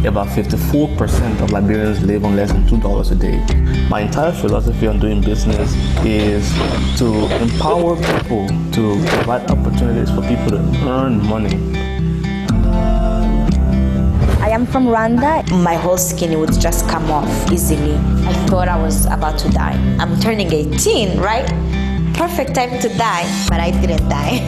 about 54% of Liberians live on less than $2 a day. My entire philosophy on doing business is to empower people, to provide opportunities for people to earn money. I am from Rwanda. My whole skin would just come off easily. I thought I was about to die. I'm turning 18, right? Perfect time to die, but I didn't die.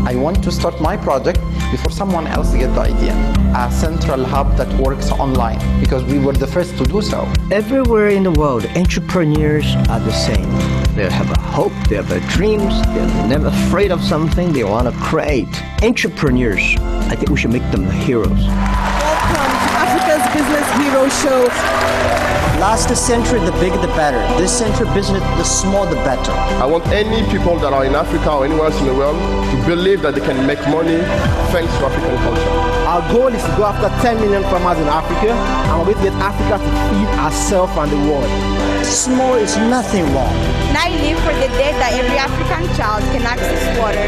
I want to start my project before someone else gets the idea. A central hub that works online, because we were the first to do so. Everywhere in the world, entrepreneurs are the same. They have a hope, they have dreams, they're never afraid of something they want to create. Entrepreneurs, I think we should make them the heroes. Welcome to Africa's Business Hero Show. Last century, the bigger the better. This century, business, the smaller the better. I want any people that are in Africa or anywhere else in the world to believe that they can make money thanks to African culture. Our goal is to go after 10 million farmers in Africa, and we're going to get Africa to feed ourselves and the world. Small is nothing wrong. And I live for the day that every African child can access water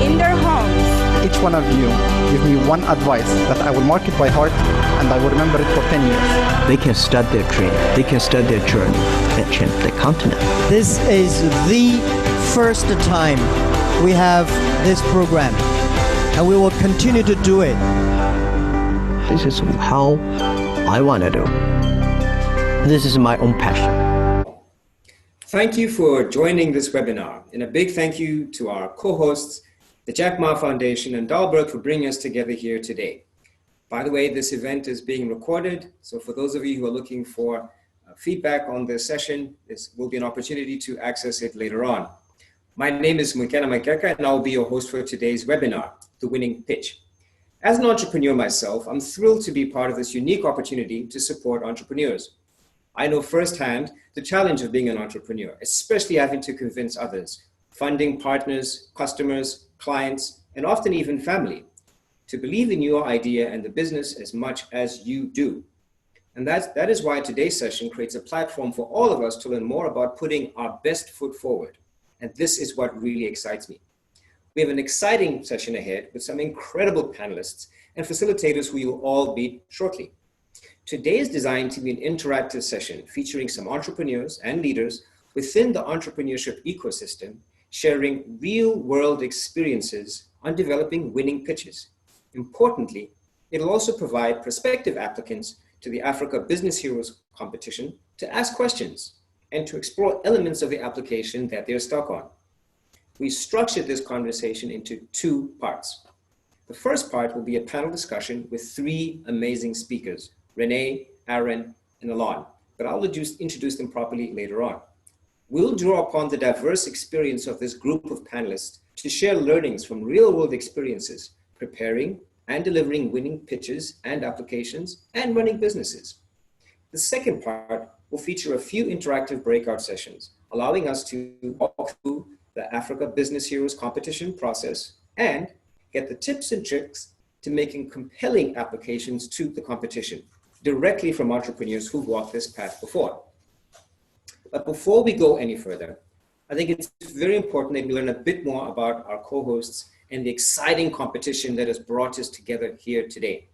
in their homes. Each one of you give me one advice that I will mark it by heart and I will remember it for 10 years. They can start their dream, they can start their journey and change the continent. This is the first time we have this program, and we will continue to do it. This is how I want to do. This is my own passion. Thank you for joining this webinar, and a big thank you to our co-hosts, the Jack Ma Foundation and Dalberg, for bringing us together here today. By the way, this event is being recorded, so for those of you who are looking for feedback on this session, this will be an opportunity to access it later on. My name is Mokena, and I'll be your host for today's webinar, The Winning Pitch. As an entrepreneur myself, I'm thrilled to be part of this unique opportunity to support entrepreneurs. I know firsthand the challenge of being an entrepreneur, especially having to convince others, funding partners, customers, clients, and often even family, to believe in your idea and the business as much as you do. And that is why today's session creates a platform for all of us to learn more about putting our best foot forward. And this is what really excites me. We have an exciting session ahead with some incredible panelists and facilitators who you'll all meet shortly. Today is designed to be an interactive session featuring some entrepreneurs and leaders within the entrepreneurship ecosystem, sharing real-world experiences on developing winning pitches. Importantly, it'll also provide prospective applicants to the Africa Business Heroes competition to ask questions and to explore elements of the application that they're stuck on. We structured this conversation into two parts. The first part will be a panel discussion with three amazing speakers, Renee, Aaron, and Allon, but I'll introduce them properly later on. We'll draw upon the diverse experience of this group of panelists to share learnings from real-world experiences, preparing and delivering winning pitches and applications, and running businesses. The second part will feature a few interactive breakout sessions, allowing us to walk through the Africa Business Heroes competition process and get the tips and tricks to making compelling applications to the competition directly from entrepreneurs who've walked this path before. But before we go any further, I think it's very important that we learn a bit more about our co-hosts and the exciting competition that has brought us together here today.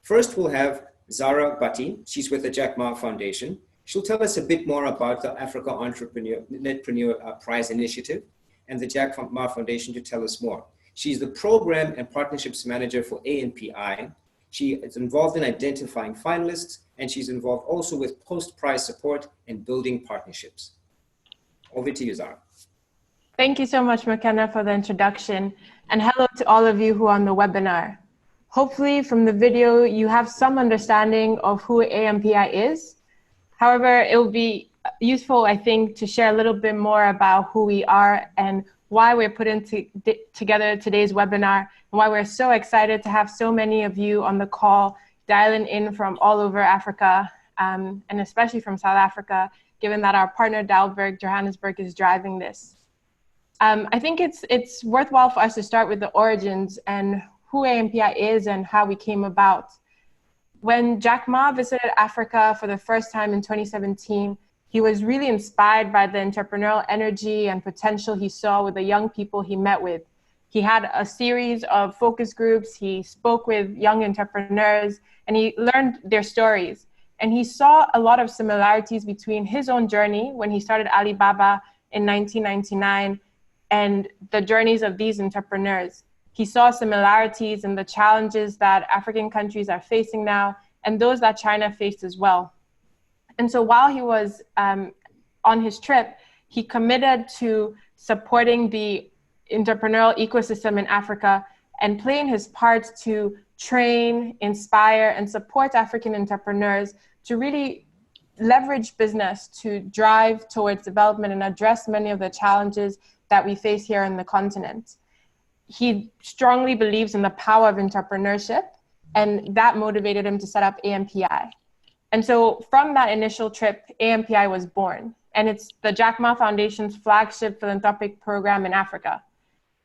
First, we'll have Zara Bhatti. She's with the Jack Ma Foundation. She'll tell us a bit more about the Africa Netpreneur Prize Initiative and the Jack Ma Foundation to tell us more. She's the Program and Partnerships Manager for ANPI. She is involved in identifying finalists, and she's involved also with post-prize support and building partnerships. Over to you, Zara. Thank you so much, Mokena, for the introduction. And hello to all of you who are on the webinar. Hopefully from the video, you have some understanding of who ANPI is. However, it will be useful, I think, to share a little bit more about who we are and why we're putting together today's webinar, and why we're so excited to have so many of you on the call dialing in from all over Africa, and especially from South Africa, given that our partner Dalberg, Johannesburg, is driving this. I think it's worthwhile for us to start with the origins and who ANPI is and how we came about. When Jack Ma visited Africa for the first time in 2017, he was really inspired by the entrepreneurial energy and potential he saw with the young people he met with. He had a series of focus groups. He spoke with young entrepreneurs and he learned their stories. And he saw a lot of similarities between his own journey when he started Alibaba in 1999 and the journeys of these entrepreneurs. He saw similarities in the challenges that African countries are facing now and those that China faced as well. And so while he was on his trip, he committed to supporting the entrepreneurial ecosystem in Africa and playing his part to train, inspire, and support African entrepreneurs to really leverage business to drive towards development and address many of the challenges that we face here on the continent. He strongly believes in the power of entrepreneurship, and that motivated him to set up ANPI. And so from that initial trip, ANPI was born, and it's the Jack Ma Foundation's flagship philanthropic program in Africa.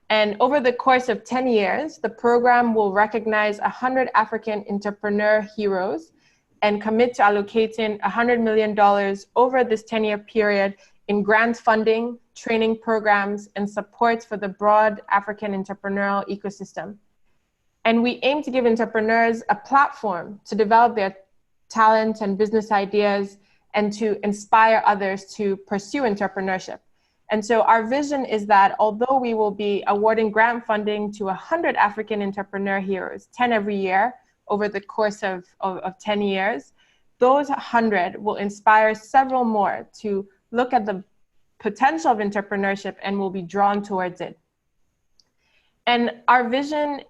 And over the course of 10 years, the program will recognize 100 African entrepreneur heroes and commit to allocating $100 million over this 10-year period in grant funding, training programs, and support for the broad African entrepreneurial ecosystem. And we aim to give entrepreneurs a platform to develop their talent and business ideas and to inspire others to pursue entrepreneurship. And so our vision is that although we will be awarding grant funding to 100 African entrepreneur heroes, 10 every year over the course of 10 years, those 100 will inspire several more to look at the potential of entrepreneurship and will be drawn towards it. And our vision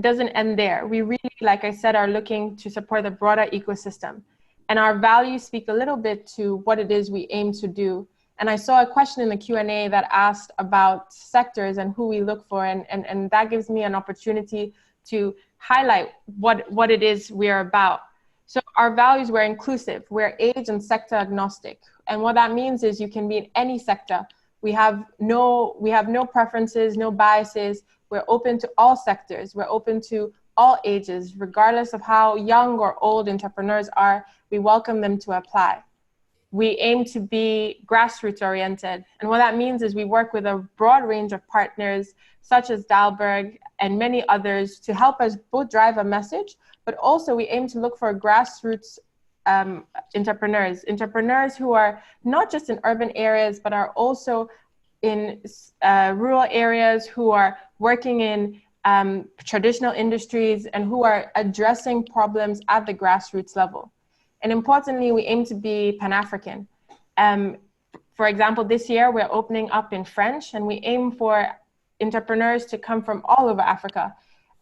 doesn't end there. We really, like I said, are looking to support the broader ecosystem. And our values speak a little bit to what it is we aim to do. And I saw a question in the Q&A that asked about sectors and who we look for. And that gives me an opportunity to highlight what it is we're about. So our values, we're inclusive, we're age and sector agnostic. And what that means is you can be in any sector. We have no preferences, no biases. We're open to all sectors. We're open to all ages, regardless of how young or old entrepreneurs are. We welcome them to apply. We aim to be grassroots oriented. And what that means is we work with a broad range of partners, such as Dalberg and many others, to help us both drive a message, but also we aim to look for grassroots entrepreneurs who are not just in urban areas, but are also in rural areas, who are working in traditional industries and who are addressing problems at the grassroots level. And importantly, we aim to be Pan-African. For example, this year we're opening up in French, and we aim for entrepreneurs to come from all over Africa.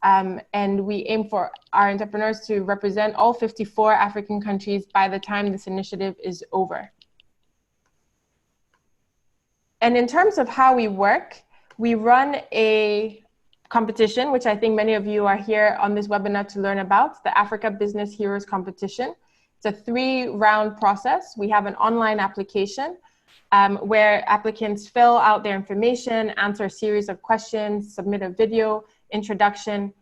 And we aim for our entrepreneurs to represent all 54 African countries by the time this initiative is over. And in terms of how we work, we run a competition, which I think many of you are here on this webinar to learn about, the Africa Business Heroes competition. It's a 3-round process. We have an online application where applicants fill out their information, answer a series of questions, submit a video introduction,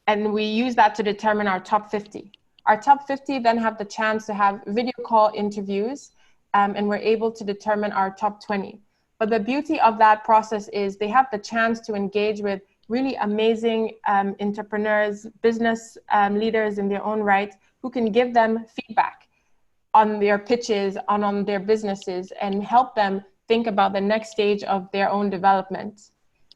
and we use that to determine our top 50. Our top 50 then have the chance to have video call interviews, and we're able to determine our top 20. But the beauty of that process is they have the chance to engage with really amazing entrepreneurs, business leaders in their own right, who can give them feedback on their pitches, on their businesses, and help them think about the next stage of their own development.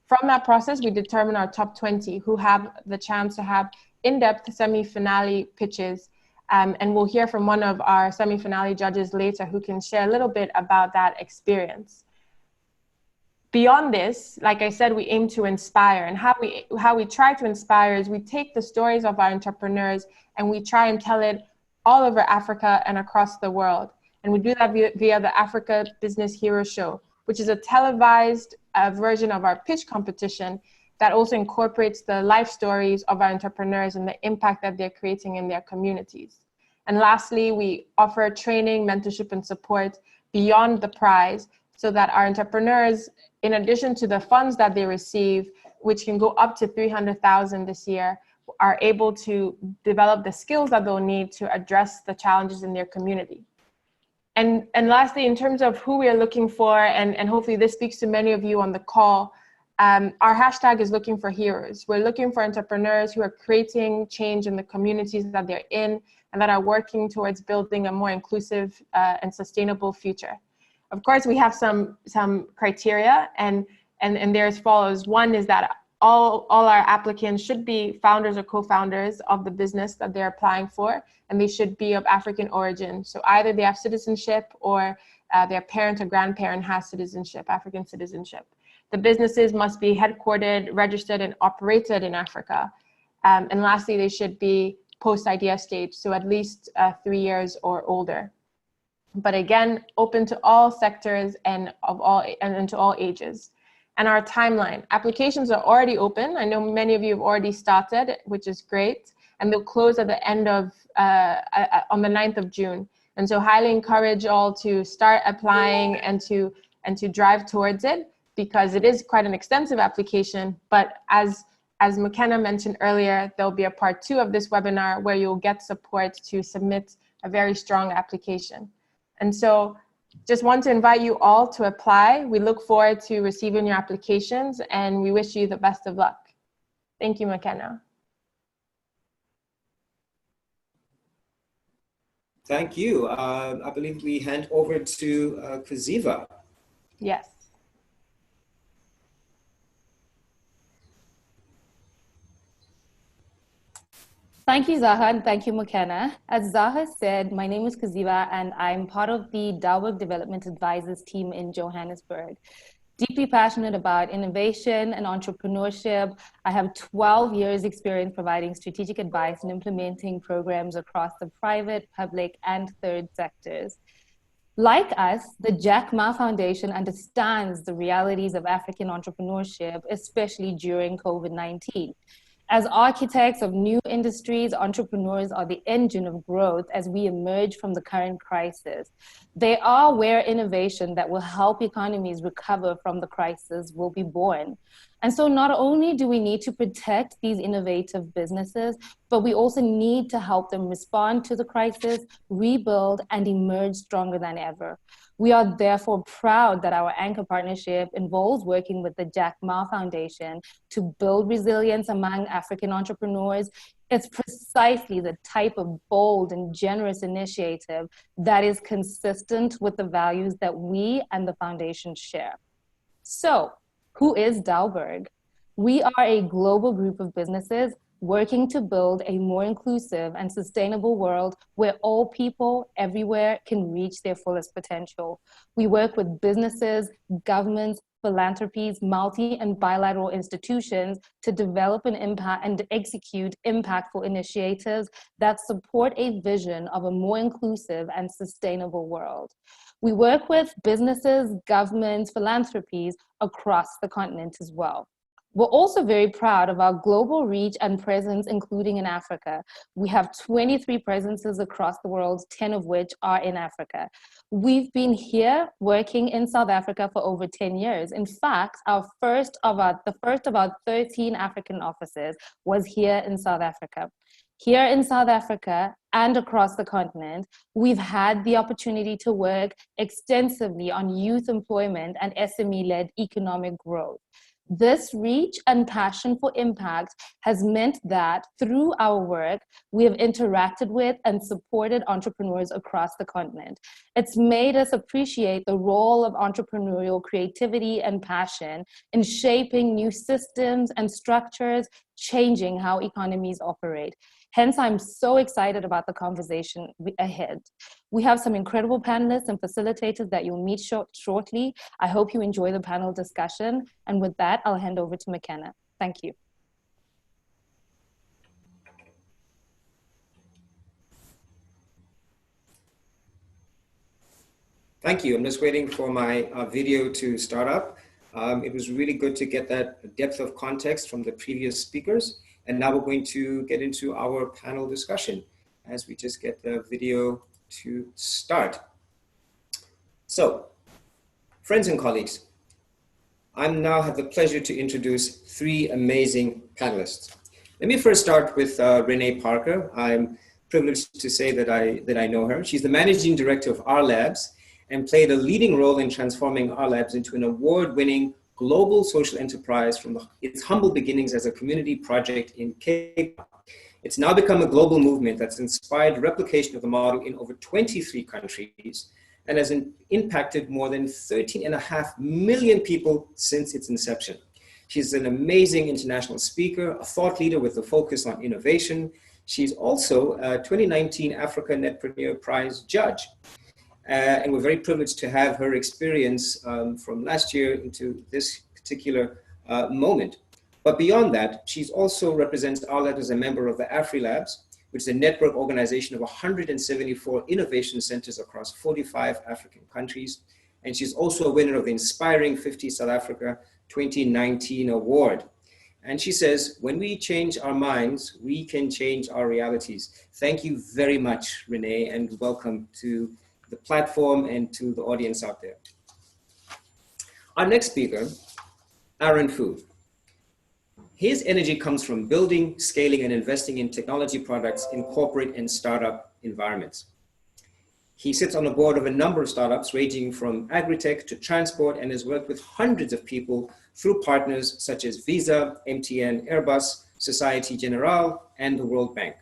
From that process, we determine our top 20 who have the chance to have in-depth semi-finale pitches. And we'll hear from one of our semi-finale judges later who can share a little bit about that experience. Beyond this, like I said, we aim to inspire, and how we try to inspire is we take the stories of our entrepreneurs and we try and tell it all over Africa and across the world. And we do that via the Africa Business Heroes show, which is a televised version of our pitch competition that also incorporates the life stories of our entrepreneurs and the impact that they're creating in their communities. And lastly, we offer training, mentorship, and support beyond the prize so that our entrepreneurs, in addition to the funds that they receive, which can go up to $300,000 this year, are able to develop the skills that they'll need to address the challenges in their community. And lastly, in terms of who we are looking for, and hopefully this speaks to many of you on the call, our hashtag is looking for heroes. We're looking for entrepreneurs who are creating change in the communities that they're in and that are working towards building a more inclusive and sustainable future. Of course, we have some criteria, and they're as follows. One is that all our applicants should be founders or co-founders of the business that they're applying for, and they should be of African origin. So either they have citizenship or their parent or grandparent has citizenship, African citizenship. The businesses must be headquartered, registered, and operated in Africa. And lastly, they should be post-idea stage, so at least 3 years or older. But again, open to all sectors and to all ages. And our timeline. Applications are already open. I know many of you have already started, which is great. And they'll close at the end of, on the 9th of June. And so highly encourage all to start applying and to drive towards it, because it is quite an extensive application. But as Mokena mentioned earlier, there'll be a part 2 of this webinar where you'll get support to submit a very strong application. And so just want to invite you all to apply. We look forward to receiving your applications, and we wish you the best of luck. Thank you, Mokena. Thank you. I believe we hand over to Kaziva. Yes. Thank you, Zaha, and thank you, Mokena. As Zaha said, my name is Kaziva, and I'm part of the Dalberg Development Advisors team in Johannesburg. Deeply passionate about innovation and entrepreneurship. I have 12 years experience providing strategic advice and implementing programs across the private, public, and third sectors. Like us, the Jack Ma Foundation understands the realities of African entrepreneurship, especially during COVID-19. As architects of new industries, entrepreneurs are the engine of growth as we emerge from the current crisis. They are where innovation that will help economies recover from the crisis will be born. And so not only do we need to protect these innovative businesses, but we also need to help them respond to the crisis, rebuild, and emerge stronger than ever. We are therefore proud that our anchor partnership involves working with the Jack Ma Foundation to build resilience among African entrepreneurs. It's precisely the type of bold and generous initiative that is consistent with the values that we and the foundation share. So, who is Dalberg? We are a global group of businesses working to build a more inclusive and sustainable world where all people everywhere can reach their fullest potential. We work with businesses, governments, philanthropies, multi and bilateral institutions to develop an impact and execute impactful initiatives that support a vision of a more inclusive and sustainable world. We work with businesses, governments, philanthropies across the continent as well. We're also very proud of our global reach and presence, including in Africa. We have 23 presences across the world, 10 of which are in Africa. We've been here working in South Africa for over 10 years. In fact, the first of our 13 African offices was here in South Africa. Here in South Africa and across the continent, we've had the opportunity to work extensively on youth employment and SME-led economic growth. This reach and passion for impact has meant that through our work, we have interacted with and supported entrepreneurs across the continent. It's made us appreciate the role of entrepreneurial creativity and passion in shaping new systems and structures, changing how economies operate. Hence, I'm so excited about the conversation ahead. We have some incredible panelists and facilitators that you'll meet shortly. I hope you enjoy the panel discussion. And with that, I'll hand over to Mokena. Thank you. Thank you. I'm just waiting for my video to start up. It was really good to get that depth of context from the previous speakers. And now we're going to get into our panel discussion as we just get the video to start. So, friends and colleagues, I now have the pleasure to introduce three amazing panelists. Let me first start with Renee Parker. I'm privileged to say that I know her. She's the Managing Director of RLabs and played a leading role in transforming RLabs into an award-winning global social enterprise from its humble beginnings as a community project in Makeka. It's now become a global movement that's inspired replication of the model in over 23 countries and has impacted more than 13.5 million people since its inception. She's an amazing international speaker, a thought leader with a focus on innovation. She's also a 2019 Africa Netpreneur Prize judge. And we're very privileged to have her experience from last year into this particular moment. But beyond that, she's also represents RLabs as a member of the AFRILabs, which is a network organization of 174 innovation centers across 45 African countries. And she's also a winner of the Inspiring 50 South Africa 2019 award. And she says, when we change our minds, we can change our realities. Thank you very much, Renee, and welcome to the platform and to the audience out there. Our next speaker, Aaron Fu. His energy comes from building, scaling, and investing in technology products in corporate and startup environments. He sits on the board of a number of startups ranging from agri-tech to transport and has worked with hundreds of people through partners such as Visa, MTN, Airbus, Societe Generale, and the World Bank.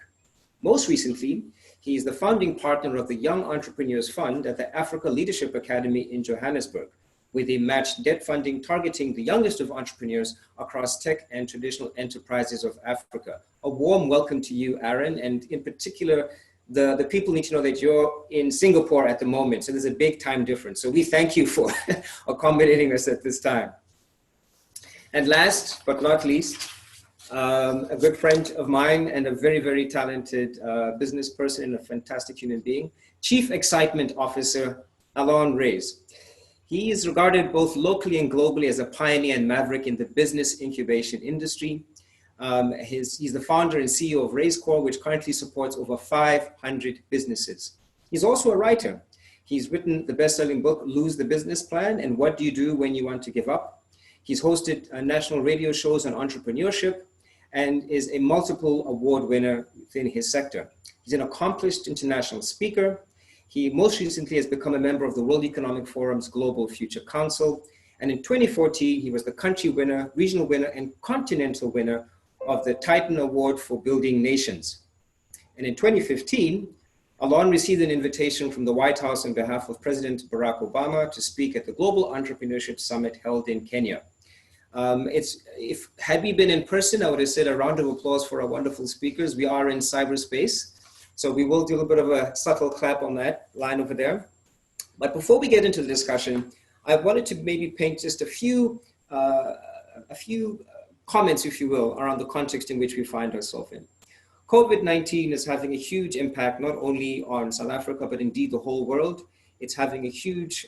Most recently, he is the founding partner of the Young Entrepreneurs Fund at the Africa Leadership Academy in Johannesburg, where they match debt funding targeting the youngest of entrepreneurs across tech and traditional enterprises of Africa. A warm welcome to you, Aaron, and in particular, the people need to know that you're in Singapore at the moment, so there's a big time difference. So we thank you for accommodating us at this time. And last but not least, a good friend of mine and a very, very talented business person and a fantastic human being, Chief Excitement Officer, Allon Raiz. He is regarded both locally and globally as a pioneer and maverick in the business incubation industry. He's the founder and CEO of Raizcor, which currently supports over 500 businesses. He's also a writer. He's written the best-selling book, Lose the Business Plan, and What Do You Do When You Want to Give Up? He's hosted national radio shows on entrepreneurship and is a multiple award winner within his sector. He's an accomplished international speaker. He most recently has become a member of the World Economic Forum's Global Future Council. And in 2014, he was the country winner, regional winner, and continental winner of the Titan Award for Building Nations. And in 2015, Allon received an invitation from the White House on behalf of President Barack Obama to speak at the Global Entrepreneurship Summit held in Kenya. Had we been in person, I would have said a round of applause for our wonderful speakers. We are in cyberspace, so we will do a little bit of a subtle clap on that line over there. But before we get into the discussion, I wanted to maybe paint just a few comments, if you will, around the context in which we find ourselves in. COVID-19 is having a huge impact, not only on South Africa, but indeed the whole world. It's having a huge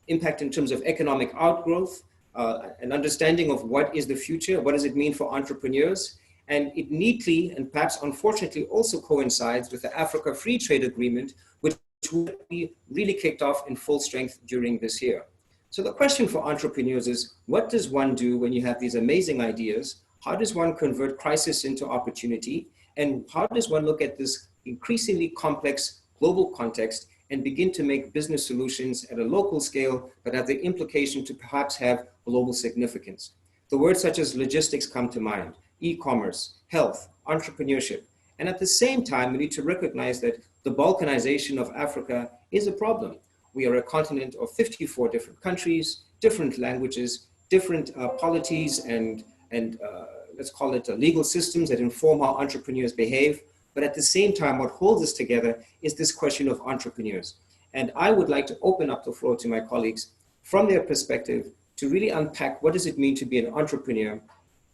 impact in terms of economic outgrowth, an understanding of what is the future, what does it mean for entrepreneurs, and it neatly and perhaps unfortunately also coincides with the Africa Free Trade Agreement, which will be really kicked off in full strength during this year. So the question for entrepreneurs is, what does one do when you have these amazing ideas? How does one convert crisis into opportunity? And how does one look at this increasingly complex global context and begin to make business solutions at a local scale, but have the implication to perhaps have global significance? The words such as logistics come to mind, e-commerce, health, entrepreneurship. And at the same time, we need to recognize that the balkanization of Africa is a problem. We are a continent of 54 different countries, different languages, different polities, and let's call it legal systems that inform how entrepreneurs behave. But at the same time, what holds us together is this question of entrepreneurs. And I would like to open up the floor to my colleagues from their perspective to really unpack what does it mean to be an entrepreneur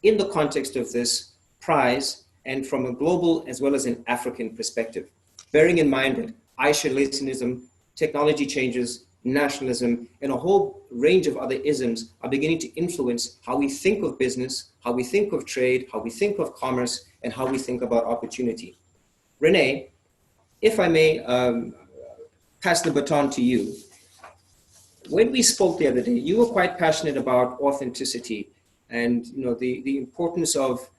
in the context of this prize and from a global as well as an African perspective. Bearing in mind that isolationism, technology changes, nationalism, and a whole range of other isms are beginning to influence how we think of business, how we think of trade, how we think of commerce, and how we think about opportunity. Renee, if I may pass the baton to you. When we spoke the other day, you were quite passionate about authenticity and the importance of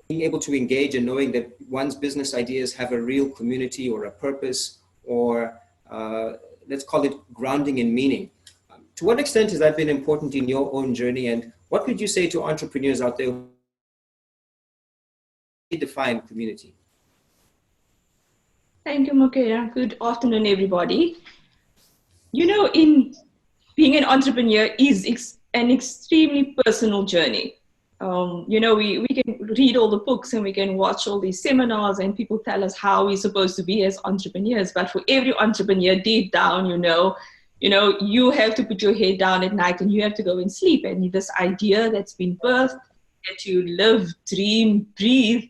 being able to engage and knowing that one's business ideas have a real community or a purpose or let's call it grounding in meaning. To what extent has that been important in your own journey? And what would you say to entrepreneurs out there who define community? Thank you, Mokena. Good afternoon, everybody. You know, in being an entrepreneur is an extremely personal journey. You know, we can read all the books and we can watch all these seminars and people tell us how we're supposed to be as entrepreneurs. But for every entrepreneur deep down, you know, you have to put your head down at night and you have to go and sleep. And this idea that's been birthed, that you live, dream, breathe,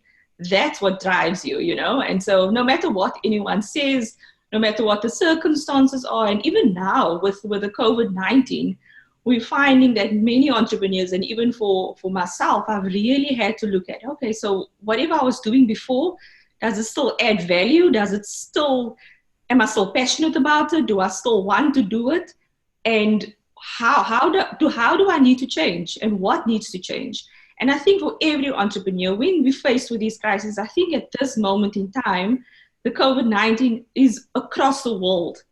that's what drives you, you know. And so no matter what anyone says, no matter what the circumstances are, and even now with the COVID-19, we're finding that many entrepreneurs, and even for myself, I've really had to look at, okay, so whatever I was doing before, does it still add value? Am I still passionate about it? Do I still want to do it? And how do I need to change? And what needs to change? And I think for every entrepreneur, when we're faced with these crises, I think at this moment in time, the COVID-19 is across the world.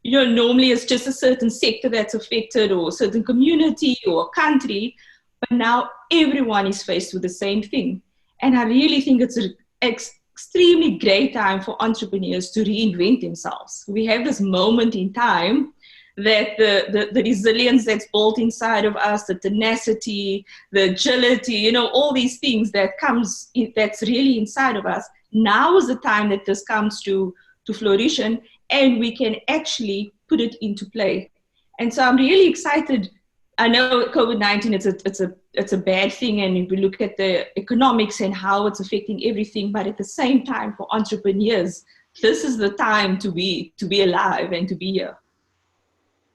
You know, normally it's just a certain sector that's affected or a certain community or a country, but now everyone is faced with the same thing. And I really think it's an extremely great time for entrepreneurs to reinvent themselves. We have this moment in time that the resilience that's built inside of us, the tenacity, the agility, you know, all these things that's really inside of us. Now is the time that this comes to fruition and we can actually put it into play. And so I'm really excited. I know COVID-19, it's a bad thing, and if we look at the economics and how it's affecting everything, but at the same time for entrepreneurs, this is the time to be alive and to be here.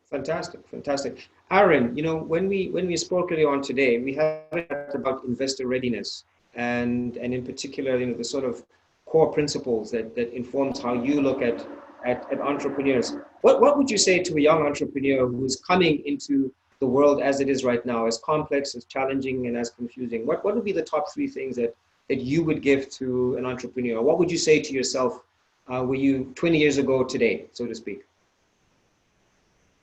Fantastic, fantastic. Aaron, you know, when we spoke earlier on today, we had about investor readiness and in particular, you know, the sort of core principles that informs how you look at entrepreneurs. What would you say to a young entrepreneur who's coming into the world as it is right now, as complex, as challenging, and as confusing? What would be the top 3 things that you would give to an entrepreneur? What would you say to yourself were you 20 years ago today, so to speak?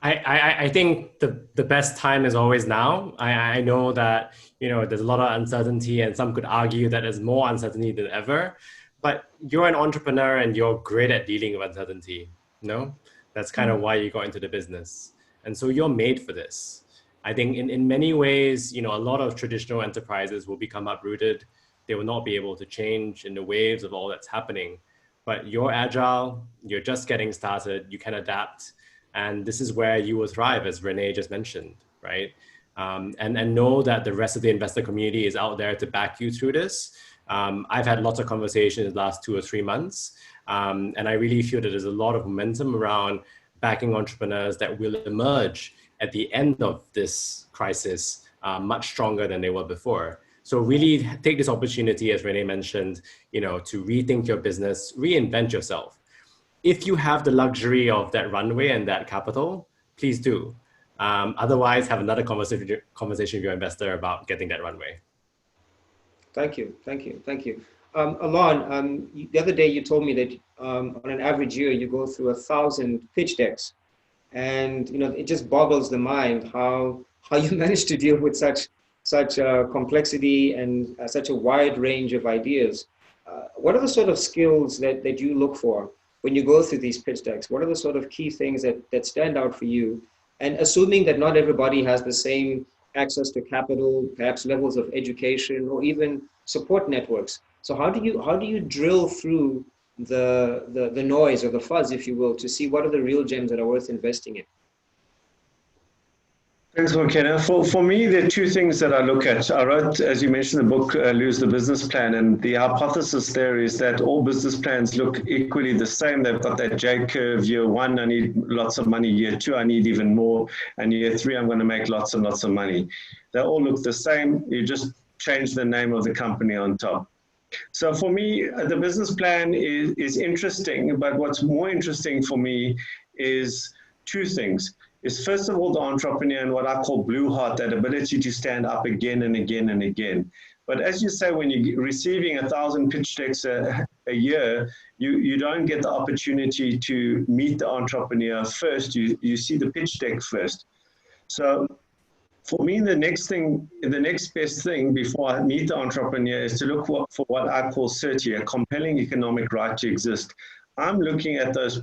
I think the best time is always now. I know that, you know, there's a lot of uncertainty and some could argue that there's more uncertainty than ever, but you're an entrepreneur and you're great at dealing with uncertainty, you know? That's kind of why you got into the business. And so you're made for this. I think in many ways, you know, a lot of traditional enterprises will become uprooted. They will not be able to change in the waves of all that's happening, but you're agile, you're just getting started, you can adapt. And this is where you will thrive, as Renee just mentioned, right? And know that the rest of the investor community is out there to back you through this. I've had lots of conversations in the last 2 or 3 months. And I really feel that there's a lot of momentum around backing entrepreneurs that will emerge at the end of this crisis much stronger than they were before. So really take this opportunity, as Renee mentioned, you know, to rethink your business, reinvent yourself. If you have the luxury of that runway and that capital, please do. Otherwise, have another conversation with your investor about getting that runway. Thank you, thank you, thank you. Allon, the other day you told me that on an average year, you go through 1,000 pitch decks. And, you know, it just boggles the mind how you manage to deal with such complexity and such a wide range of ideas. What are the sort of skills that you look for when you go through these pitch decks? What are the sort of key things that stand out for you? And assuming that not everybody has the same access to capital, perhaps levels of education, or even support networks. So how do you drill through the noise or the fuzz, if you will, to see what are the real gems that are worth investing in? Thanks, Mokena. For me, there are 2 things that I look at. I wrote, as you mentioned, the book, Lose the Business Plan, and the hypothesis there is that all business plans look equally the same. They've got that J-curve. Year 1, I need lots of money. Year 2, I need even more. And year 3, I'm going to make lots and lots of money. They all look the same. You just change the name of the company on top. So for me, the business plan is interesting, but what's more interesting for me is 2 things. Is first of all, the entrepreneur and what I call blue heart, that ability to stand up again and again and again. But as you say, when you're receiving 1,000 pitch decks a year, you don't get the opportunity to meet the entrepreneur first. You see the pitch deck first. So for me, the next best thing before I meet the entrepreneur is to look for what I call CERTI, a compelling economic right to exist. I'm looking at those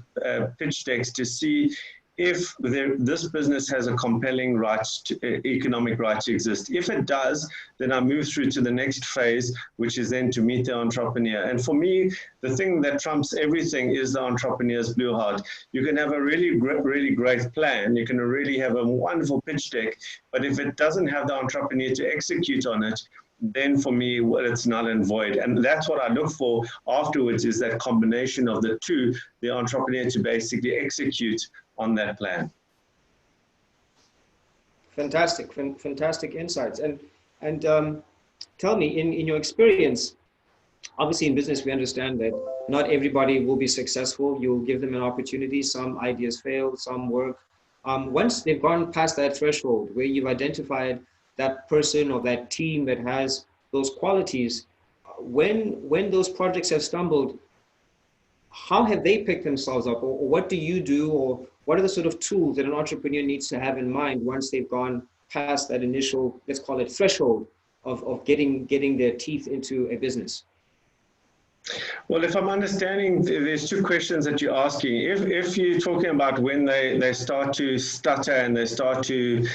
pitch decks to see if this business has a compelling economic right to exist. If it does, then I move through to the next phase, which is then to meet the entrepreneur. And for me, the thing that trumps everything is the entrepreneur's blue heart. You can have a really great plan. You can really have a wonderful pitch deck, but if it doesn't have the entrepreneur to execute on it, then for me, well, it's null and void. And that's what I look for afterwards, is that combination of the two, the entrepreneur to basically execute on that plan. Fantastic, fantastic insights. And tell me, in your experience, obviously in business, we understand that not everybody will be successful. You'll give them an opportunity. Some ideas fail, some work. Once they've gone past that threshold where you've identified that person or that team that has those qualities, when those projects have stumbled, how have they picked themselves up, or what do you do, or what are the sort of tools that an entrepreneur needs to have in mind once they've gone past that initial, let's call it threshold of getting their teeth into a business? Well, if I'm understanding, there's two questions that you're asking. If you're talking about when they start to stutter and they start to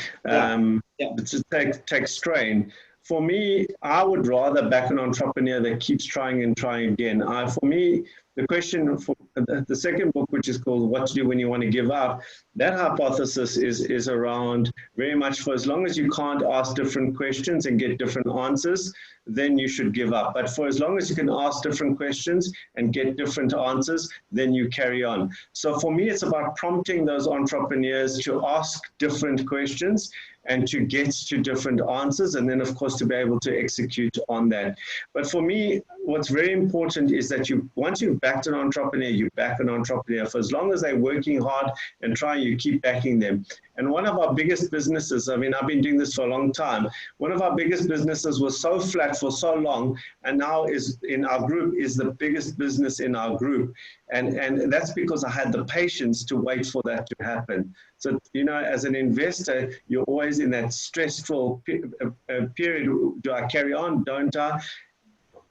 take strain, for me, I would rather back an entrepreneur that keeps trying and trying again. For me, the question for the second book, which is called What to Do When You Want to Give Up, that hypothesis is around very much for as long as you can't ask different questions and get different answers, then you should give up. But for as long as you can ask different questions and get different answers, then you carry on. So for me, it's about prompting those entrepreneurs to ask different questions and to get to different answers, and then of course to be able to execute on that. But for me, what's very important is that once you've backed an entrepreneur, you back an entrepreneur. For as long as they're working hard and trying, you keep backing them. And one of our biggest businesses, I mean, I've been doing this for a long time, one of our biggest businesses was so flat for so long, and now is in our group is the biggest business in our group. And that's because I had the patience to wait for that to happen. So, you know, as an investor, you're always in that stressful period. Do I carry on? Don't I?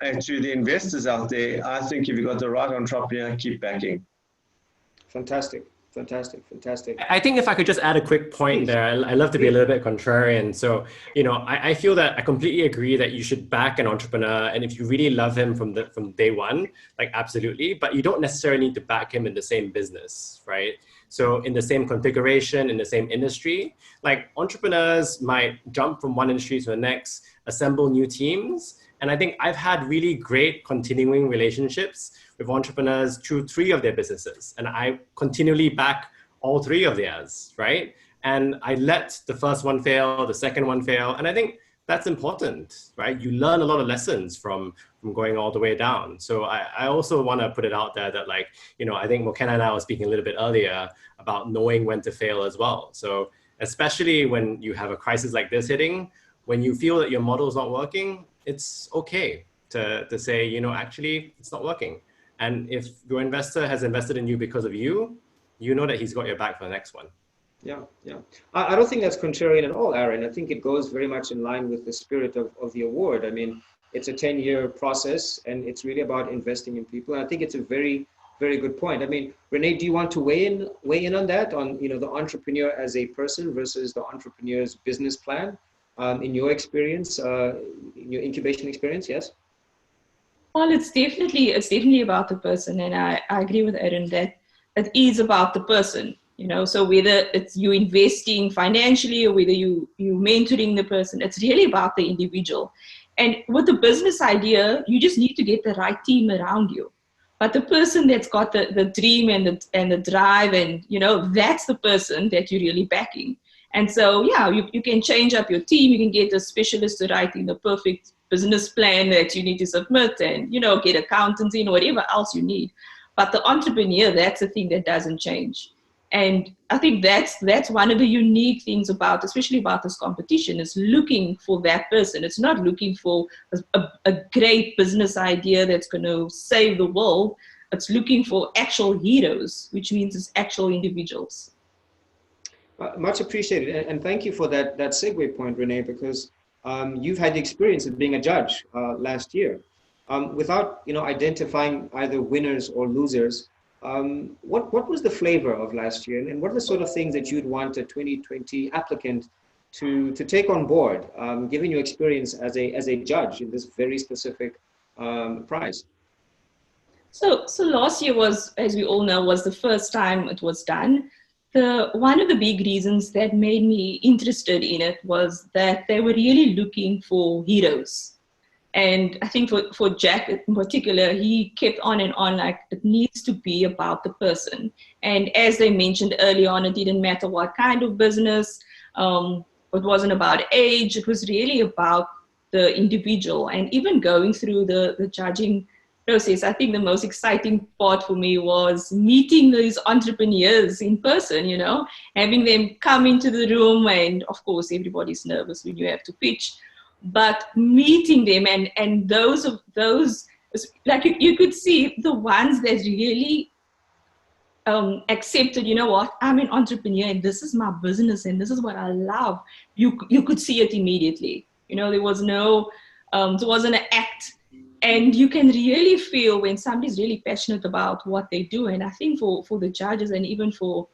And to the investors out there, I think if you've got the right entrepreneur, keep backing. Fantastic. Fantastic, fantastic. I think if I could just add a quick point there, I love to be a little bit contrarian. So, you know, I feel that I completely agree that you should back an entrepreneur. And if you really love him from day one, like absolutely, but you don't necessarily need to back him in the same business, right? So in the same configuration, in the same industry, like entrepreneurs might jump from one industry to the next, assemble new teams. And I think I've had really great continuing relationships with entrepreneurs through 3 of their businesses. And I continually back all 3 of theirs, right? And I let the first one fail, the second one fail. And I think that's important, right? You learn a lot of lessons from going all the way down. So I also want to put it out there that, like, you know, I think Mokena and I were speaking a little bit earlier about knowing when to fail as well. So especially when you have a crisis like this hitting, when you feel that your model is not working, it's okay to say, you know, actually it's not working. And if your investor has invested in you because of you, you know that he's got your back for the next one. Yeah, yeah. I don't think that's contrarian at all, Aaron. I think it goes very much in line with the spirit of the award. I mean, it's a 10-year process, and it's really about investing in people. And I think it's a very, very good point. I mean, Renee, do you want to weigh in on that, on, you know, the entrepreneur as a person versus the entrepreneur's business plan, in your experience, in your incubation experience? Yes. Well, it's definitely about the person, and I agree with Aaron that it is about the person, you know. So whether it's you investing financially or whether you mentoring the person, it's really about the individual. And with the business idea, you just need to get the right team around you. But the person that's got the dream and the drive, and, you know, that's the person that you're really backing. And so, yeah, you can change up your team. You can get a specialist to writing the perfect business plan that you need to submit, and, you know, get accountants in, whatever else you need. But the entrepreneur, that's the thing that doesn't change. And I think that's one of the unique things about, especially about this competition, is looking for that person. It's not looking for a great business idea that's going to save the world. It's looking for actual heroes, which means it's actual individuals. Much appreciated, and thank you for that segue point, Renee, because you've had the experience of being a judge last year. Without identifying either winners or losers, what was the flavor of last year, and what are the sort of things that you'd want a 2020 applicant to take on board, given your experience as a judge in this very specific prize? So last year was, as we all know, was the first time it was done. One of the big reasons that made me interested in it was that they were really looking for heroes. And I think for Jack in particular, he kept on and on, like, it needs to be about the person. And as they mentioned early on, it didn't matter what kind of business, it wasn't about age, it was really about the individual. And even going through the judging process, I think the most exciting part for me was meeting these entrepreneurs in person, having them come into the room, and of course everybody's nervous when you have to pitch, but meeting them and those, like you could see the ones that really accepted, I'm an entrepreneur and this is my business and this is what I love. You could see it immediately. There was there wasn't an act. And you can really feel when somebody's really passionate about what they do. And I think for the judges and even for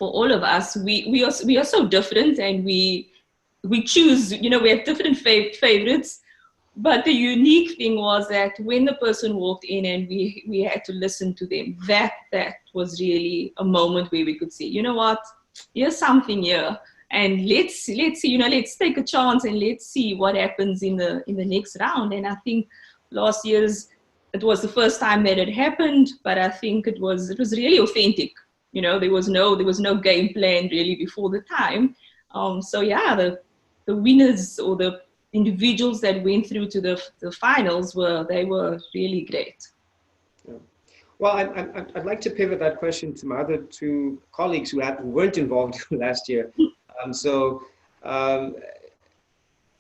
all of us, we are so different, and we choose, we have different favorites. But the unique thing was that when the person walked in and we had to listen to them, that was really a moment where we could say, here's something here. And let's see, let's take a chance and let's see what happens in the next round. And I think last year's, it was the first time that it happened, but I think it was really authentic. There was no game plan really before the time. So yeah, the winners or the individuals that went through to the finals were really great. Yeah. Well, I'd like to pivot that question to my other two colleagues who weren't involved last year.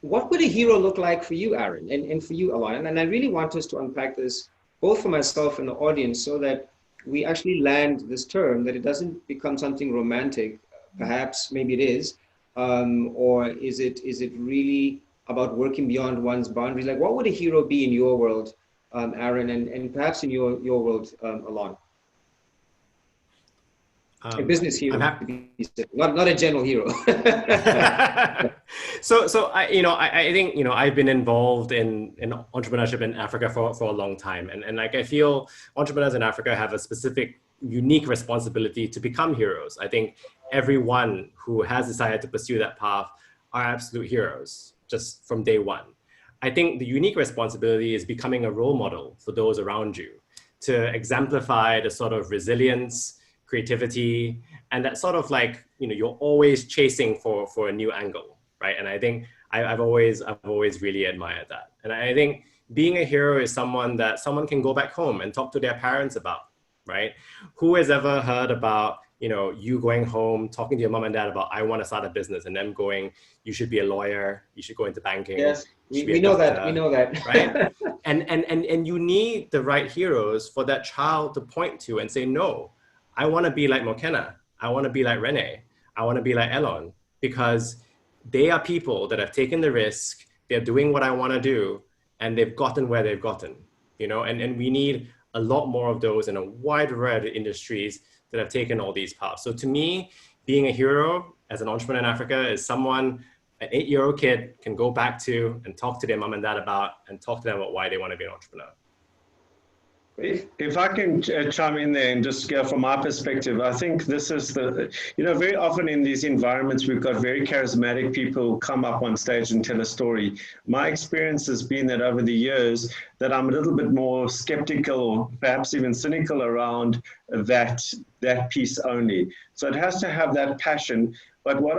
What would a hero look like for you, Aaron, and for you, Allon? And I really want us to unpack this, both for myself and the audience, so that we actually land this term, that it doesn't become something romantic. Perhaps, maybe it is, or is it really about working beyond one's boundaries? Like, what would a hero be in your world, Aaron, and perhaps in your world, Allon? A business hero, not a general hero. So I think I've been involved in entrepreneurship in Africa for a long time, and like I feel entrepreneurs in Africa have a specific, unique responsibility to become heroes. I think everyone who has decided to pursue that path are absolute heroes just from day one. I think the unique responsibility is becoming a role model for those around you, to exemplify the sort of resilience, creativity, and that sort of like, you're always chasing for a new angle, right? And I think I've always really admired that. And I think being a hero is someone that someone can go back home and talk to their parents about, right? Who has ever heard about, you going home, talking to your mom and dad about, I want to start a business, and them going, you should be a lawyer, you should go into banking. Yes, we know that. Right? And you need the right heroes for that child to point to and say, no, I want to be like Mokena. I want to be like Renee. I want to be like Allon, because they are people that have taken the risk. They're doing what I want to do, and they've gotten where they've gotten, and we need a lot more of those in a wide variety of industries that have taken all these paths. So to me, being a hero as an entrepreneur in Africa is someone an 8-year-old kid can go back to and talk to their mom and dad about, and talk to them about why they want to be an entrepreneur. If I can chime in there and just go from my perspective, I think this is very often in these environments, we've got very charismatic people come up on stage and tell a story. My experience has been that over the years that I'm a little bit more skeptical, or perhaps even cynical around that piece only. So it has to have that passion. But what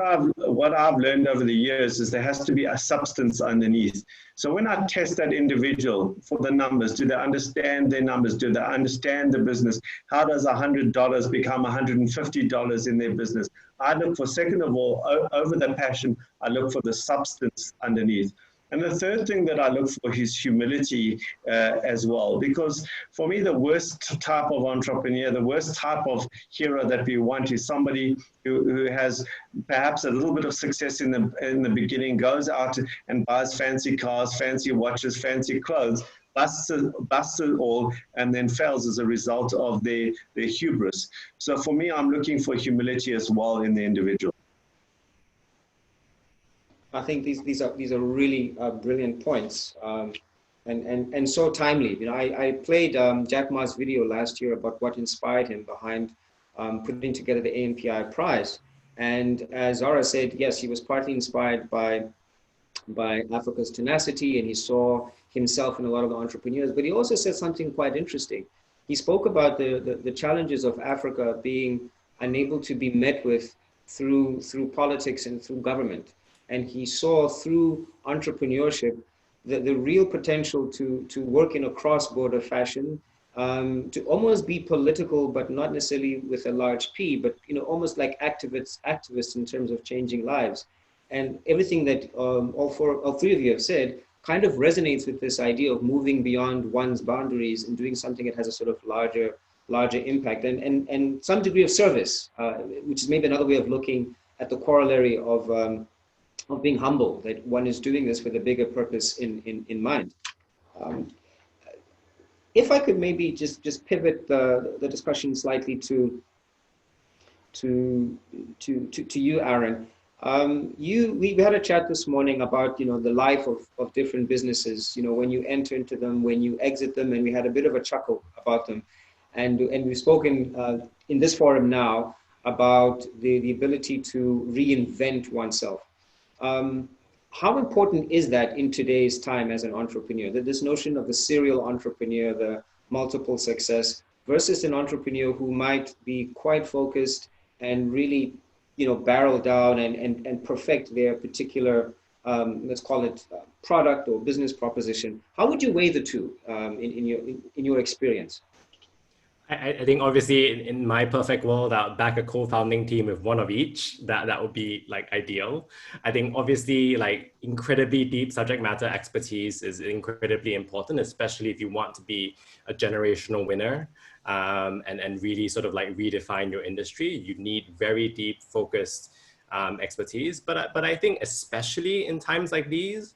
I've learned over the years is there has to be a substance underneath. So when I test that individual for the numbers, do they understand their numbers? Do they understand the business? How does $100 become $150 in their business? I look for, second of all, over the passion, I look for the substance underneath. And the third thing that I look for is humility as well, because for me, the worst type of entrepreneur, the worst type of hero that we want is somebody who has perhaps a little bit of success in the beginning, goes out and buys fancy cars, fancy watches, fancy clothes, busts it all, and then fails as a result of their hubris. So for me, I'm looking for humility as well in the individual. I think these are really brilliant points, and so timely. You know, I played Jack Ma's video last year about what inspired him behind putting together the ANPI prize. And as Zara said, yes, he was partly inspired by Africa's tenacity, and he saw himself in a lot of the entrepreneurs. But he also said something quite interesting. He spoke about the challenges of Africa being unable to be met with through politics and through government. And he saw through entrepreneurship the real potential to work in a cross-border fashion, to almost be political, but not necessarily with a large P, but almost like activists in terms of changing lives. And everything that all three of you have said kind of resonates with this idea of moving beyond one's boundaries and doing something that has a sort of larger impact and some degree of service, which is maybe another way of looking at the corollary of being humble, that one is doing this with a bigger purpose in mind. If I could maybe just pivot the discussion slightly to you, Aaron. We had a chat this morning about the life of different businesses. When you enter into them, when you exit them, and we had a bit of a chuckle about them, and we've spoken in this forum now about the ability to reinvent oneself. How important is that in today's time as an entrepreneur? That this notion of the serial entrepreneur, the multiple success, versus an entrepreneur who might be quite focused and really, barrel down and perfect their particular, let's call it product or business proposition. How would you weigh the two in your experience? I think obviously in my perfect world, I'd back a co-founding team with one of each. That would be like ideal. I think obviously like incredibly deep subject matter expertise is incredibly important, especially if you want to be a generational winner and really sort of like redefine your industry. You need very deep focused expertise. But I think especially in times like these,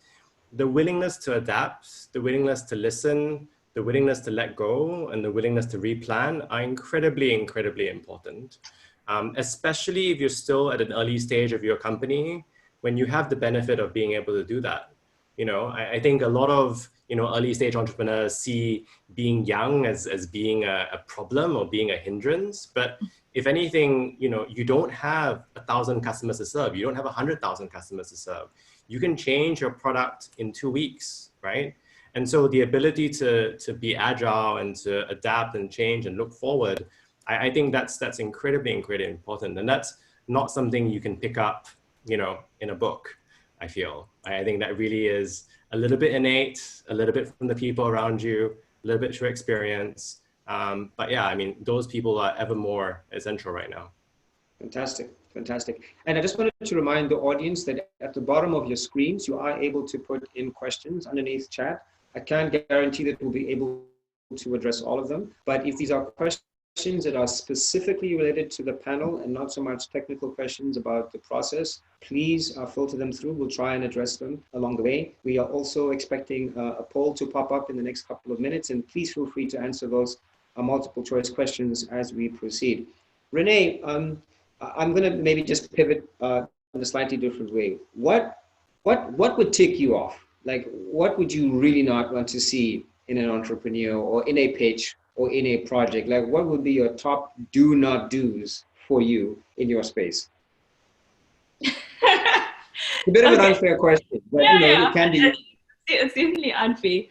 the willingness to adapt, the willingness to listen, the willingness to let go, and the willingness to replan are incredibly, incredibly important. Especially if you're still at an early stage of your company, when you have the benefit of being able to do that. I think a lot of early stage entrepreneurs see being young as being a problem or being a hindrance. But if anything, you don't have 1,000 customers to serve. You don't have 100,000 customers to serve. You can change your product in 2 weeks, right? And so the ability to be agile and to adapt and change and look forward, I think that's incredibly, incredibly important. And that's not something you can pick up, in a book, I feel. I think that really is a little bit innate, a little bit from the people around you, a little bit through experience. But yeah, I mean, those people are ever more essential right now. Fantastic, fantastic. And I just wanted to remind the audience that at the bottom of your screens, you are able to put in questions underneath chat. I can't guarantee that we'll be able to address all of them, but if these are questions that are specifically related to the panel and not so much technical questions about the process, please filter them through. We'll try and address them along the way. We are also expecting a poll to pop up in the next couple of minutes, and please feel free to answer those multiple choice questions as we proceed. Renee, I'm going to maybe just pivot in a slightly different way. What would tick you off? Like, what would you really not want to see in an entrepreneur or in a pitch or in a project? Like, what would be your top do not do's for you in your space? A bit of an unfair question, but it can be. It's definitely unfair.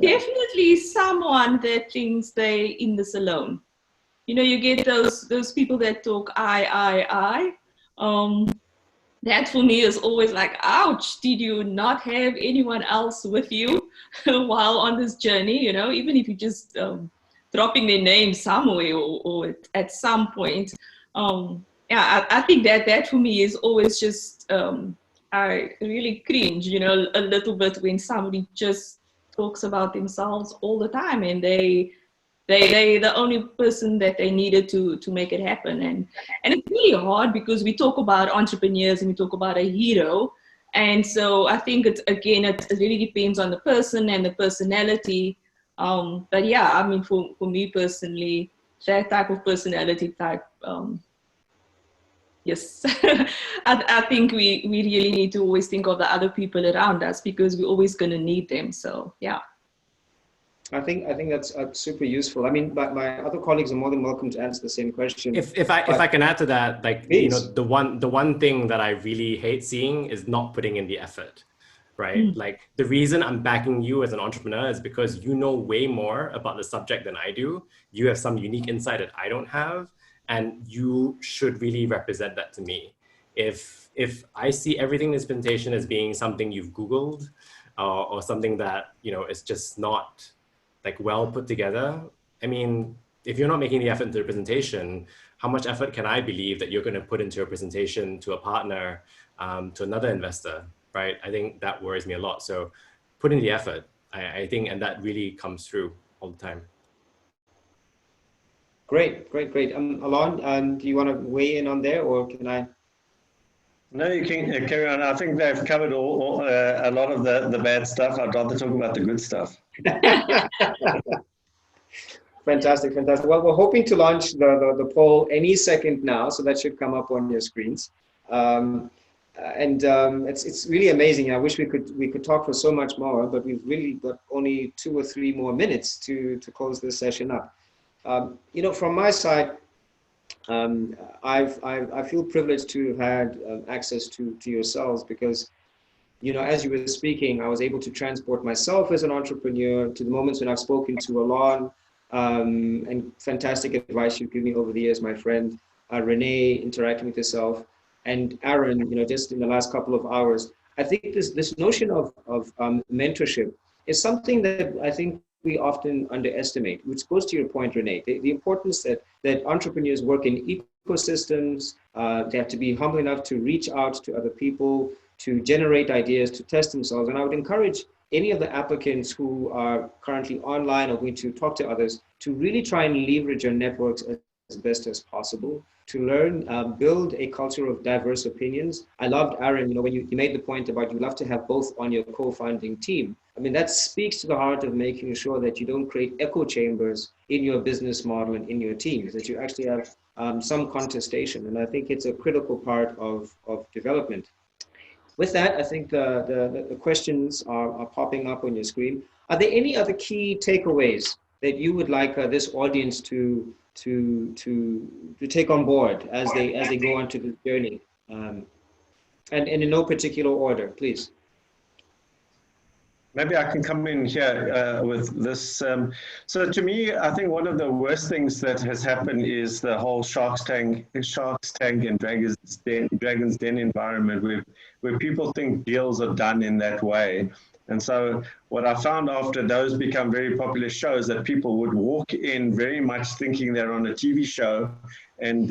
Definitely someone that thinks they're in this alone. You get those people that talk I. That for me is always like, ouch, did you not have anyone else with you while on this journey? Even if you just dropping their name somewhere or at some point. yeah, I think that for me is always just, I really cringe, you know, a little bit when somebody just talks about themselves all the time and they the only person that they needed to make it happen. And it's really hard because we talk about entrepreneurs and we talk about a hero. And so I think it really depends on the person and the personality. But yeah, I mean, for me personally, that type of personality type, yes, I think we really need to always think of the other people around us because we're always going to need them. So yeah. I think that's super useful. I mean, but my other colleagues are more than welcome to answer the same question. If I can add to that, like, please. You know, the one thing that I really hate seeing is not putting in the effort, right? Like, the reason I'm backing you as an entrepreneur is because you know way more about the subject than I do. You have some unique insight that I don't have, and you should really represent that to me. If I see everything in this presentation as being something you've Googled or something that, you know, is just not like well put together, I mean, if you're not making the effort into the presentation, how much effort can I believe that you're going to put into a presentation to a partner, to another investor, right? I think that worries me a lot. So put in the effort, I think, and that really comes through all the time. Great. Allon, do you want to weigh in on there, or can I? No, you can carry on. I think they've covered a lot of the bad stuff. I'd rather talk about the good stuff. Fantastic. Well, we're hoping to launch the poll any second now, so that should come up on your screens. It's really amazing. I wish we could talk for so much more, but we've really got only 2 or 3 more minutes to close this session up. You know, from my side, I feel privileged to have had access to yourselves because, you know, as you were speaking, I was able to transport myself as an entrepreneur to the moments when I've spoken to Allon, and fantastic advice you've given me over the years, my friend, Renee, interacting with yourself, and Aaron, you know, just in the last couple of hours. I think this notion of mentorship is something that I think we often underestimate, which goes to your point, Renee, the importance that entrepreneurs work in ecosystems. They have to be humble enough to reach out to other people, to generate ideas, to test themselves. And I would encourage any of the applicants who are currently online or going to talk to others to really try and leverage your networks as best as possible, to learn, build a culture of diverse opinions. I loved, Aaron, you know, when you made the point about you love to have both on your co-founding team. I mean, that speaks to the heart of making sure that you don't create echo chambers in your business model and in your teams, that you actually have some contestation. And I think it's a critical part of development. With that, I think the questions are popping up on your screen. Are there any other key takeaways that you would like this audience to take on board as they go onto the journey? And in no particular order, please. Maybe I can come in here with this. So to me, I think one of the worst things that has happened is the whole Shark's Tank and Dragon's Den environment where people think deals are done in that way. And so what I found after those become very popular shows, that people would walk in very much thinking they're on a TV show and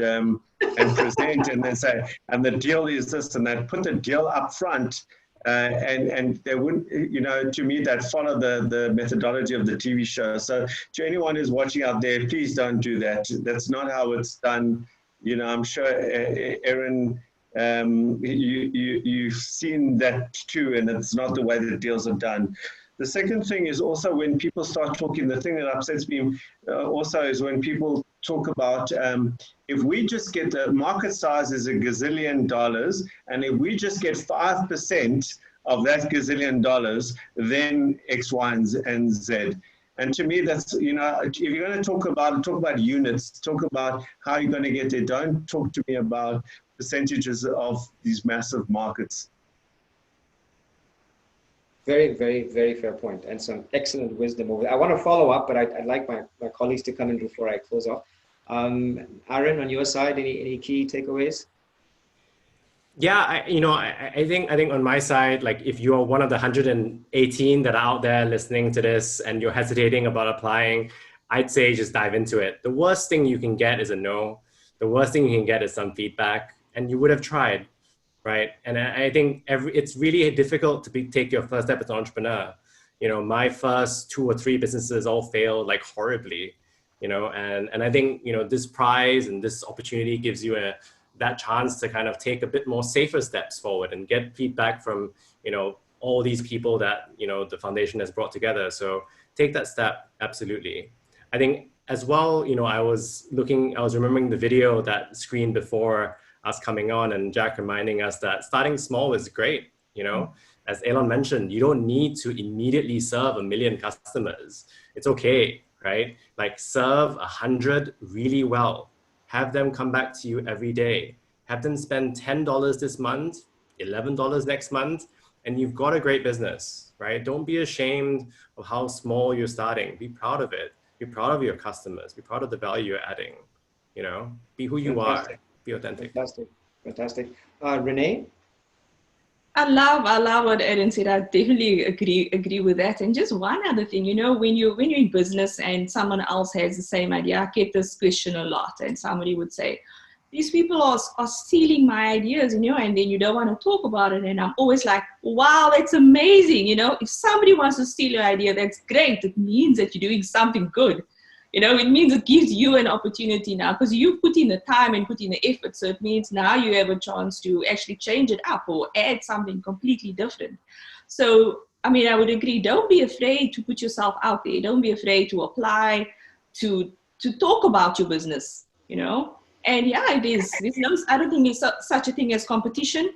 present and then say, and the deal is this, and they'd put the deal up front. And they wouldn't, you know, to me, that follow the methodology of the TV show. So to anyone who's watching out there, please don't do that. That's not how it's done. You know, I'm sure, Aaron, you've seen that too, and it's not the way that deals are done. The second thing is also when people start talking, the thing that upsets me also is when people talk about if we just get the market size is $1 gazillion, and if we just get 5% of that $1 gazillion, then X, Y, and Z. And to me, that's, you know, if you're going to talk about units, talk about how you're going to get there. Don't talk to me about percentages of these massive markets. Very, very, very fair point, and some excellent wisdom over there. I want to follow up, but I'd like my colleagues to come in before I close off. Aaron, on your side, any key takeaways? Yeah, I think on my side, like if you're one of the 118 that are out there listening to this and you're hesitating about applying, I'd say just dive into it. The worst thing you can get is a no. the worst thing you can get is some feedback, and you would have tried, right? And I think it's really difficult to take your first step as an entrepreneur. You know, my first 2 or 3 businesses all failed like horribly, you know, and I think, you know, this prize and this opportunity gives you that chance to kind of take a bit more safer steps forward and get feedback from, you know, all these people that, you know, the foundation has brought together. So take that step, absolutely. I think as well, you know, I was remembering the video that screened before us coming on, and Jack reminding us that starting small is great. You know, as Allon mentioned, you don't need to immediately serve 1 million customers. It's okay, right? Like serve 100 really well. Have them come back to you every day. Have them spend $10 this month, $11 next month, and you've got a great business, right? Don't be ashamed of how small you're starting. Be proud of it. Be proud of your customers. Be proud of the value you're adding. You know, be who you are. Be authentic. Fantastic. Renee? I love what Aaron said. I definitely agree with that. And just one other thing, you know, when you're in business and someone else has the same idea, I get this question a lot, and somebody would say, these people are stealing my ideas, you know, and then you don't want to talk about it. And I'm always like, wow, that's amazing. You know, if somebody wants to steal your idea, that's great. It means that you're doing something good. You know, it means it gives you an opportunity now because you put in the time and put in the effort. So it means now you have a chance to actually change it up or add something completely different. So, I mean, I would agree. Don't be afraid to put yourself out there. Don't be afraid to apply, to talk about your business, you know. And yeah, there's no, I don't think there's such a thing as competition.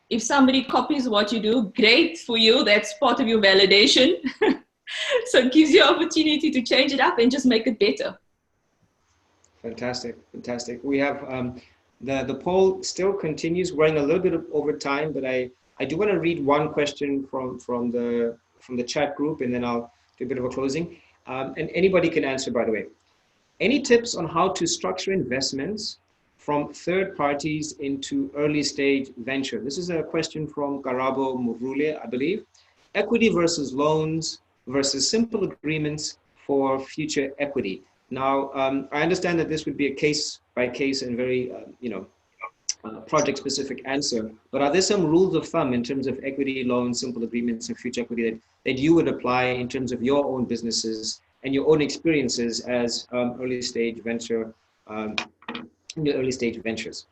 If somebody copies what you do, great for you. That's part of your validation. So it gives you opportunity to change it up and just make it better. Fantastic. We have the poll still continues, running a little bit over time, but I do want to read one question from the chat group, and then I'll do a bit of a closing. And anybody can answer, by the way. Any tips on how to structure investments from third parties into early stage venture? This is a question from Garabo Murule, I believe. Equity versus loans versus simple agreements for future equity. Now, I understand that this would be a case by case and very, project specific answer, but are there some rules of thumb in terms of equity, loans, simple agreements, and future equity that you would apply in terms of your own businesses and your own experiences as early stage venture, early stage ventures?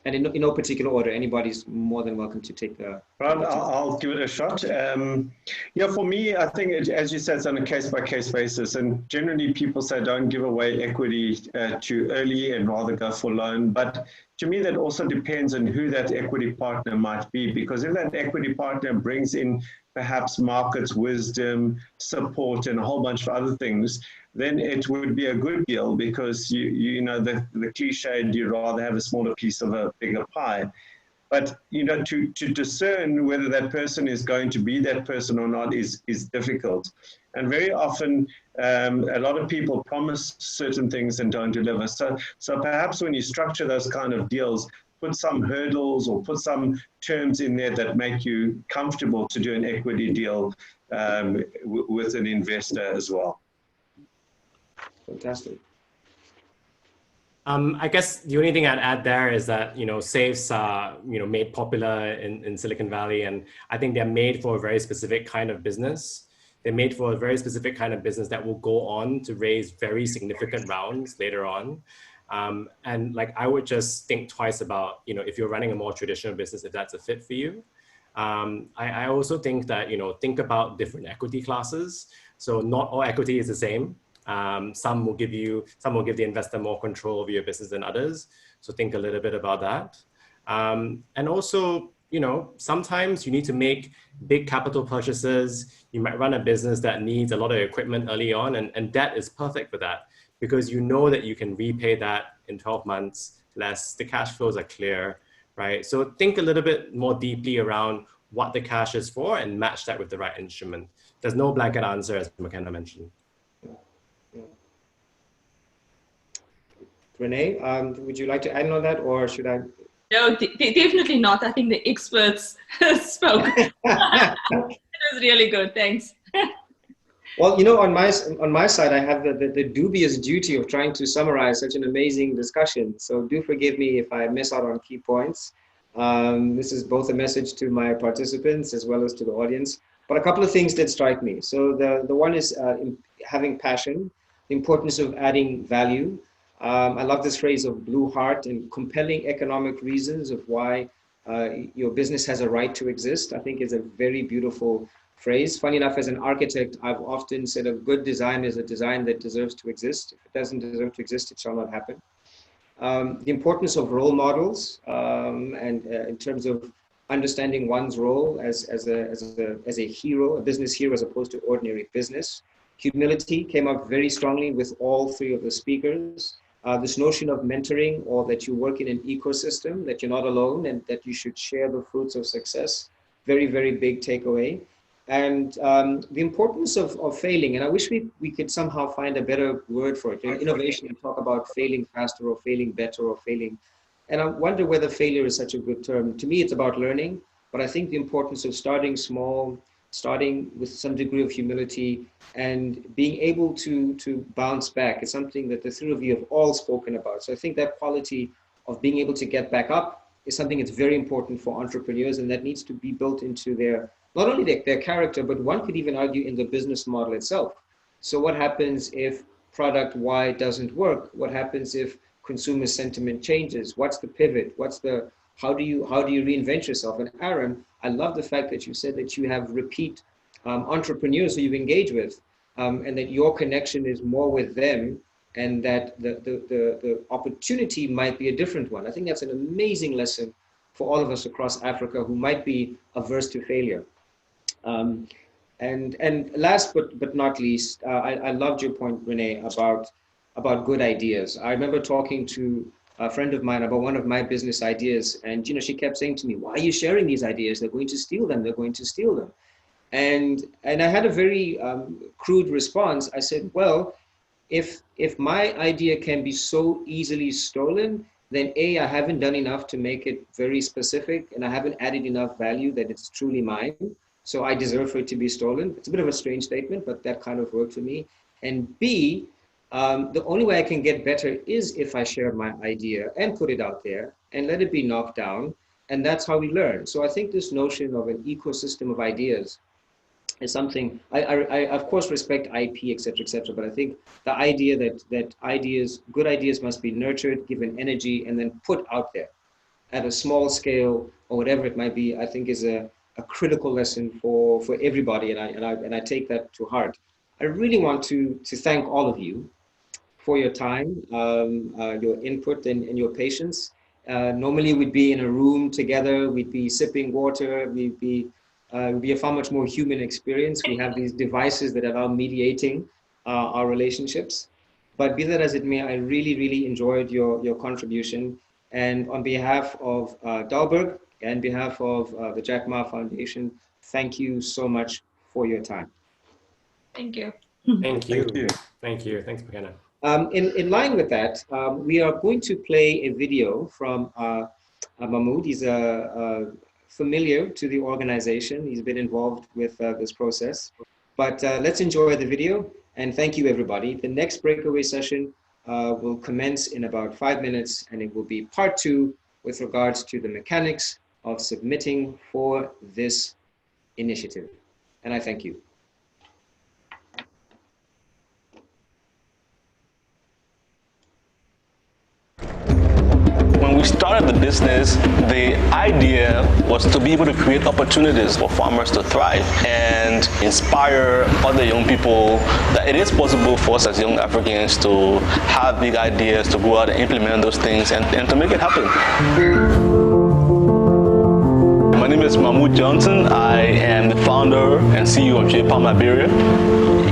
And in no particular order, anybody's more than welcome to take the... Right, I'll give it a shot. Yeah, for me, I think, as you said, it's on a case-by-case basis. And generally, people say don't give away equity too early and rather go for loan. But to me, that also depends on who that equity partner might be. Because if that equity partner brings in perhaps markets wisdom, support, and a whole bunch of other things, then it would be a good deal because you know the cliche, you'd rather have a smaller piece of a bigger pie. But you know, to discern whether that person is going to be that person or not is difficult. And very often, a lot of people promise certain things and don't deliver. So perhaps when you structure those kind of deals, put some hurdles or put some terms in there that make you comfortable to do an equity deal with an investor as well. Fantastic. I guess the only thing I'd add there is that, you know, safes are, you know, made popular in Silicon Valley, and I think they're made for a very specific kind of business. They're made for a very specific kind of business that will go on to raise very significant rounds later on. And like, I would just think twice about, you know, if you're running a more traditional business, if that's a fit for you. I also think that, you know, think about different equity classes. So not all equity is the same. Some will give the investor more control over your business than others. So think a little bit about that. And also, you know, sometimes you need to make big capital purchases. You might run a business that needs a lot of equipment early on, and debt is perfect for that because you know that you can repay that in 12 months less. The cash flows are clear, right? So think a little bit more deeply around what the cash is for and match that with the right instrument. There's no blanket answer, as Mokena mentioned. Renee, would you like to add on that, or should I? No, definitely not. I think the experts spoke. It was really good. Thanks. Well, on my side, I have the dubious duty of trying to summarize such an amazing discussion. So do forgive me if I miss out on key points. This is both a message to my participants as well as to the audience. But a couple of things did strike me. So the one is having passion, the importance of adding value. I love this phrase of blue heart and compelling economic reasons of why your business has a right to exist. I think is a very beautiful phrase. Funny enough, as an architect, I've often said a good design is a design that deserves to exist. If it doesn't deserve to exist, it shall not happen. The importance of role models and in terms of understanding one's role as a hero, a business hero, as opposed to ordinary business. Humility came up very strongly with all three of the speakers. This notion of mentoring, or that you work in an ecosystem, that you're not alone and that you should share the fruits of success. Very, very big takeaway. And the importance of failing. And I wish we could somehow find a better word for it. In innovation, you talk about failing faster or failing better or failing. And I wonder whether failure is such a good term. To me, it's about learning, but I think the importance of starting small, starting with some degree of humility and being able to bounce back is something that the three of you have all spoken about. So I think that quality of being able to get back up is something that's very important for entrepreneurs, and that needs to be built into their, not only their character, but one could even argue in the business model itself. So what happens if product Y doesn't work? What happens if consumer sentiment changes? What's the pivot? How do you reinvent yourself? And Aaron, I love the fact that you said that you have repeat entrepreneurs who you've engaged with, and that your connection is more with them, and that the opportunity might be a different one. I think that's an amazing lesson for all of us across Africa who might be averse to failure. And last but not least, I loved your point, Renee, about good ideas. I remember talking to a friend of mine about one of my business ideas, and she kept saying to me, "Why are you sharing these ideas? They're going to steal them. They're going to steal them." And I had a very crude response. I said, "Well, if my idea can be so easily stolen, then A, I haven't done enough to make it very specific, and I haven't added enough value that it's truly mine. So I deserve for it to be stolen." It's a bit of a strange statement, but that kind of worked for me. And B, the only way I can get better is if I share my idea and put it out there and let it be knocked down. And that's how we learn. So I think this notion of an ecosystem of ideas is something, I of course respect IP, et cetera, but I think the idea that good ideas must be nurtured, given energy, and then put out there at a small scale or whatever it might be, I think is a critical lesson for everybody, and I take that to heart. I really want to thank all of you for your time, your input and your patience. Normally we'd be in a room together, we'd be sipping water, we'd be a far much more human experience. We have these devices that allow mediating our relationships. But be that as it may, I really, really enjoyed your contribution. And on behalf of Dalberg and behalf of the Jack Ma Foundation, thank you so much for your time. Thank you. Thank you. Thank you. Thanks, Mokena. In line with that, we are going to play a video from Mahmoud. He's familiar to the organization. He's been involved with this process. But let's enjoy the video, and thank you, everybody. The next breakaway session will commence in about 5 minutes, and it will be part 2 with regards to the mechanics of submitting for this initiative. And I thank you. When we started the business, the idea was to be able to create opportunities for farmers to thrive and inspire other young people that it is possible for us as young Africans to have big ideas, to go out and implement those things and to make it happen. My name is Mahmoud Johnson. I am the founder and CEO of J-Palm Liberia.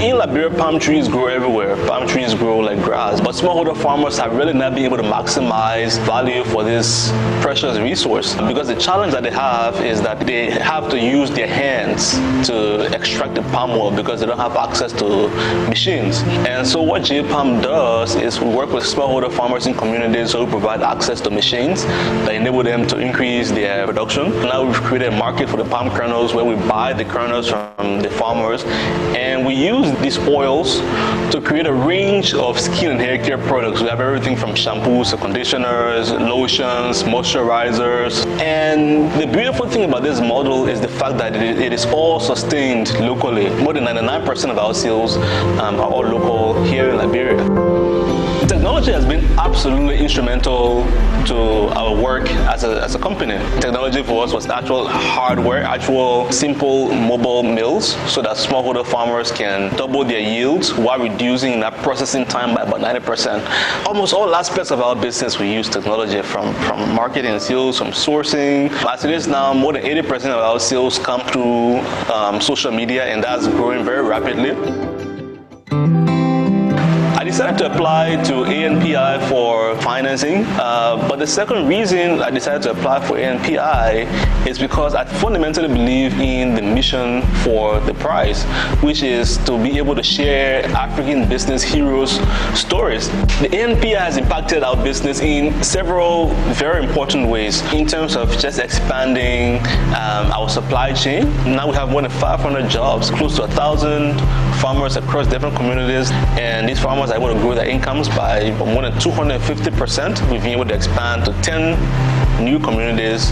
In Liberia, palm trees grow everywhere. Palm trees grow like grass, but smallholder farmers have really not been able to maximize value for this precious resource, because the challenge that they have is that they have to use their hands to extract the palm oil because they don't have access to machines. And so what J-Palm does is we work with smallholder farmers in communities who provide access to machines that enable them to increase their production. Now we've created a market for the palm kernels where we buy the kernels from the farmers, and we use these oils to create a range of skin and hair care products. We have everything from shampoos to conditioners, lotions, moisturizers. And the beautiful thing about this model is the fact that it is all sustained locally. More than 99% of our sales are all local here in Liberia. Technology has been absolutely instrumental to our work as a company. Technology for us was actual hardware, actual simple mobile mills, so that smallholder farmers can double their yields while reducing that processing time by about 90%. Almost all aspects of our business we use technology, from marketing and sales, from sourcing. As it is now, more than 80% of our sales come through social media, and that's growing very rapidly. I decided to apply to ANPI for financing, but the second reason I decided to apply for ANPI is because I fundamentally believe in the mission for the prize, which is to be able to share African business heroes' stories. The ANPI has impacted our business in several very important ways in terms of just expanding our supply chain. Now we have more than 500 jobs, close to 1,000 farmers across different communities, and these farmers are able to grow their incomes by more than 250%. We've been able to expand to 10 new communities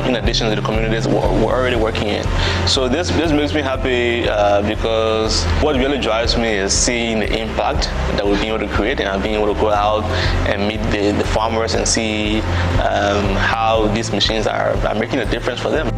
in addition to the communities we're already working in. So this makes me happy because what really drives me is seeing the impact that we've been able to create, and being able to go out and meet the farmers and see how these machines are making a difference for them.